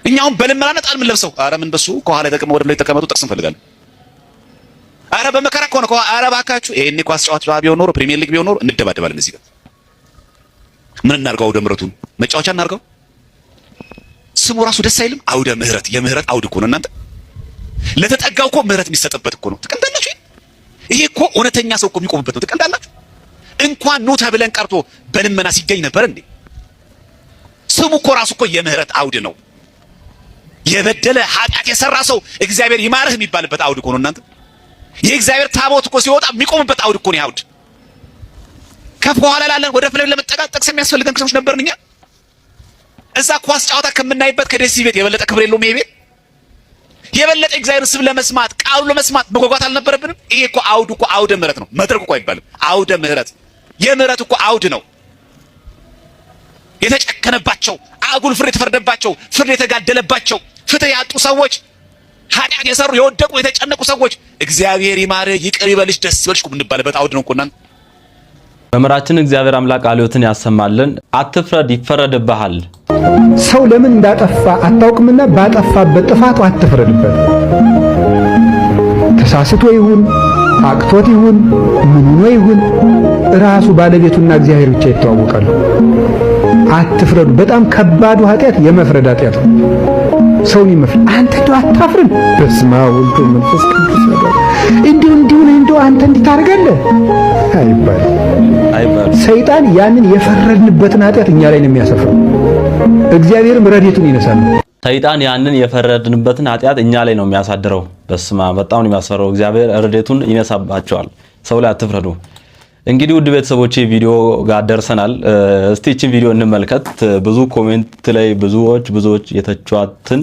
እኛውን በልመናነት አልምን ለብሰው አረ ምን በሱ ከኋላ ተቀመው ወደ ላይ ተቀመጡ ጥቅስ እንፈልጋለን። አረ በመከራ ከሆነ አረ ባካችሁ ይሄኔ ኳስ ጨዋታ ቢሆን ኖሮ ፕሪሚየር ሊግ ቢሆን ኖሮ እንደባደባለን። እዚህ ጋር ምን እናርጋው? አውደ ምሕረቱን መጫወቻ እናርጋው። ስሙ ራሱ ደስ አይልም? አውደ ምሕረት የምህረት አውድ እኮ ነው እናንተ። ለተጠጋው እኮ ምህረት የሚሰጥበት እኮ ነው። ትቀልዳላችሁ። ይሄ እኮ እውነተኛ ሰው እኮ የሚቆምበት ነው። ትቀልዳላችሁ። እንኳን ኑ ተብለን ቀርቶ በልመና ሲገኝ ነበር እንዴ? ስሙ እኮ ራሱ እኮ የምህረት አውድ ነው። የበደለ ኃጢአት የሰራ ሰው እግዚአብሔር ይማርህ የሚባልበት አውድ እኮ ነው እናንተ። የእግዚአብሔር ታቦት እኮ ሲወጣ የሚቆምበት አውድ እኮ ነው ያውድ። ከፍ በኋላ ላለን ወደ ፍሬው ለመጠጋት ጥቅስ የሚያስፈልገን ክርስቲያኖች ነበርን እኛ። እዛ ኳስ ጨዋታ ከምናይበት ከደስ ቤት የበለጠ ክብር የለውም ይሄ ቤት። የበለጠ እግዚአብሔር ስም ለመስማት ቃሉ ለመስማት መጓጓት አልነበረብንም? ይሄ እኮ አውድ እኮ አውደ ምሕረት ነው። መድረክ እኮ አይባልም። አውደ ምሕረት የምህረት እኮ አውድ ነው። የተጨከነባቸው አጉል ፍርድ የተፈረደባቸው ፍርድ የተጋደለባቸው ፍትህ ያጡ ሰዎች ኃጢአት የሰሩ የወደቁ የተጨነቁ ሰዎች እግዚአብሔር ይማርህ ይቅር ይበልሽ ደስ ይበልሽ የምንባልበት አውድ ነው እኮ እናንተ። መምህራችን እግዚአብሔር አምላክ ቃልዎትን ያሰማልን። አትፍረድ ይፈረድብሃል። ሰው ለምን እንዳጠፋ አታውቅምና ባጠፋበት ጥፋቱ አትፍረድበት። ተሳስቶ ይሁን አቅቶት ይሁን ምን ሆኖ ይሁን ራሱ ባለቤቱና እግዚአብሔር ብቻ ይተዋወቃሉ። አትፍረዱ። በጣም ከባዱ ኃጢአት የመፍረድ ኃጢአት ነው። ሰውን ይመፍረድ አንተ እንደው አታፍርም? በስመ አብ ወወልድ ወመንፈስ ቅዱስ እንዲሁ አንተ እንዲታረጋለህ አይባል። ሰይጣን ያንን የፈረድንበትን ኃጢአት እኛ ላይ ነው የሚያሰፍረው። እግዚአብሔርም ረድኤቱን ይነሳል። ሰይጣን ያንን የፈረድንበትን ኃጢአት እኛ ላይ ነው የሚያሳድረው። በስመ አብ በጣም ነው የሚያስፈራው። እግዚአብሔር ረድኤቱን ይነሳባቸዋል። ሰው ላይ አትፍረዱ። እንግዲህ ውድ ቤተሰቦቼ ቪዲዮ ጋር ደርሰናል። እስቲ እቺን ቪዲዮ እንመልከት። ብዙ ኮሜንት ላይ ብዙዎች የተቿትን